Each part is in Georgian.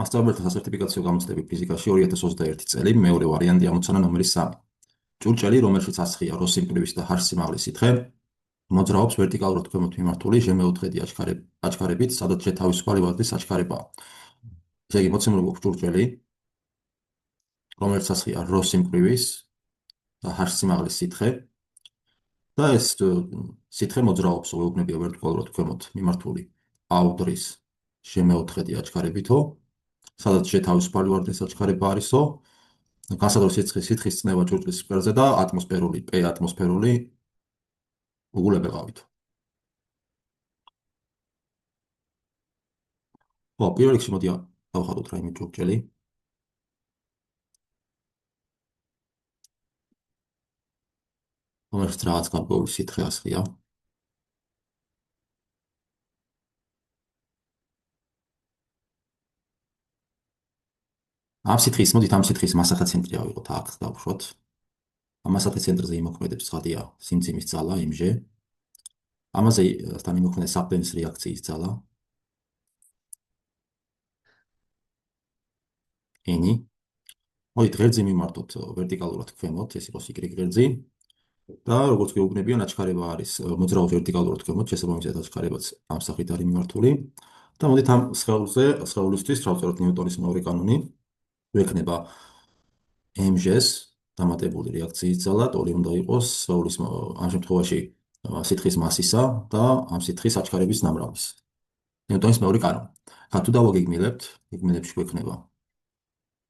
მასწავლებელთა სასერტიფიკაციო გამოცდები ფიზიკაში 2021 წელი, მეორე ვარიანტი ამოცანა ნომერი 3. ჭურჭელი, რომელშიც ასხია როს სიმკვრივის და ჰ სიმაღლის სითხე, მოძრაობს ვერტიკალურად ქვემოთ მიმართული ჟ-მეოთხედი აჩქარებით, სადაც შეთავისუფალი ვაზნის აჩქარებაა. ესე იგი, მოცემული გვაქვს ჭურჭელი, რომელშიც ასხია როს სიმკვრივის და ჰ სიმაღლის სითხე და ეს სითხე მოძრაობს, ეუბნებია ვერტიკალურად ქვემოთ მიმართული აუდრის ჟ-მეოთხედი აჩქარებითო, სადაც შეთავისუფალი ვაზნის აჩქარება არისო, განსადრო სითხის წნევა ჭურჭლის სკვერზე და ატმოსფერული P ატმოსფერული უგულებელავით. ხო, პირველ რიგში მოდი დავხატოთ რაიმე ჭურჭელი. რომელშიც რაღაც გარკვეული სითხე ასხია. მოდით ამ სითხის მასახა ცენტრი ავიღოთ აქ დავუშვათ. ამ მასახა ცენტრზე იმოქმედებს ცხადია სიმძიმის ძალა mg. ამაზე თან იმოქმედებს საფრენის რეაქციის ძალა n. მოდით ღერძი მიმართოთ ვერტიკალურად ქვემოთ, ეს იყოს y ღერძი. და როგორც გეუბნებიან, აჩქარება არის მოძრაობს ვერტიკალურად ქვემოთ, შესაბამისად აჩქარებაც ამ სახით არის მიმართული. და მოდით ამ სხეულისთვის დავწეროთ ნიუტონის მეორე კანონი. ვექნება mg-ს დამატებული რეაქციის ძალა, ტოლი უნდა იყოს სხეულის ამ შემთხვევაში სითხის მასისა და ამ სითხის აჩქარების ნამრავის. ნიუტონის მეორე კანონი. ხა თუ დავაგეგმილებთ, გეგმილებში გვექნება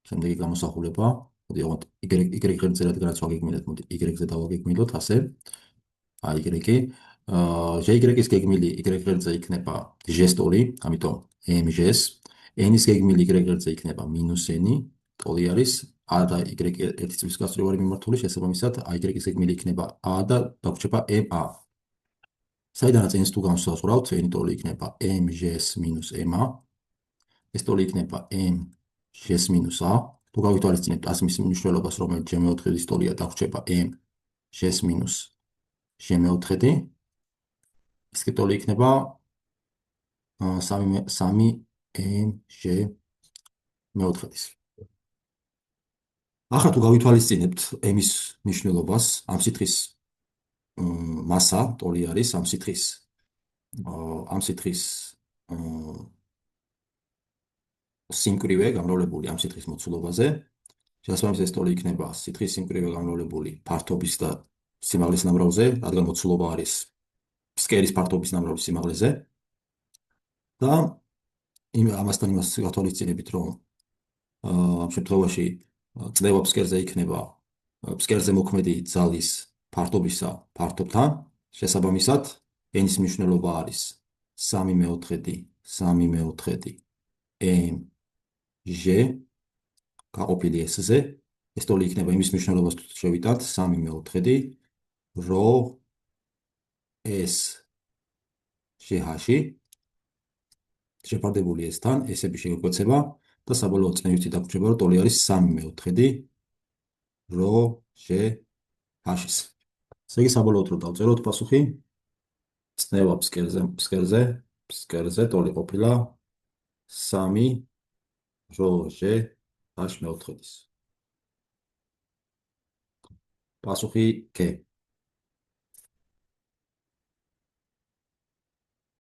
შემდეგი გამოსახულება. მოდი ავღოთ y ღერძზე რადგანაც ვაგეგმილეთ, მოდი y-ზე დავაგეგმილოთ ასე. y-ი j-ის გეგმილი y ღერძზე იქნება j-ს ტოლი, ამიტომ mg-ს, n-ის გეგმილი y ღერძზე იქნება -n, ტოლი არის a და y ერთი წლის გასწვრივ არის მიმართული, შესაბამისად y-ის გეგმილი იქნება a და დაგვრჩება ma. საიდანაც n-ს თუ განსაზღვრავთ, n ტოლი იქნება mg-s -ma, ეს ტოლი იქნება mg-s -a. თუ გავითვალისწინებთ ასმის მნიშვნელობას, რომელიც ჟ-მეოთხედის ტოლია, დაგვრჩება mg-s ჟ-მეოთხედი. ეს ტოლი იქნება 3mg მეოთხედის. ახლა თუ გავითვალისწინებთ m-ის მნიშვნელობას, ამ სითხის მასა ტოლი არის ამ სითხის სიმკვრივე გამრავლებული ამ სითხის მოცულობაზე. შესაბამისად ეს ტოლი იქნება სითხის სიმკვრივე გამრავლებული ფართობის და სიმაღლის ნამრავლზე, რადგან მოცულობა არის ფსკერის ფართობის ნამრავლის სიმაღლეზე. და ამასთან იმას გათვალისწინებით, რომ ამ შემთხვევაში წნევა ფსკერზე იქნება ფსკერზე მოქმედი ძალის ფართობისა ფართობთან, შესაბამისად n-ის მნიშვნელობა არის 3/4 mg გაყოფილი s-ზე. ეს ტოლი იქნება იმის მნიშვნელობას თუ შევიტანთ 3/4 რho s gh-ში შეფარდებული s-თან, s-ები შეგვეკვეცება და საბოლოო წნევით დაგვრჩება, რომ ტოლი არის 3/4 რho gh-ის. ესე იგი, საბოლოოდ რომ დავწეროთ პასუხი, წნევა ფსკერზე ტოლი ყოფილა 3 რho gh მეოთხედის. პასუხი K.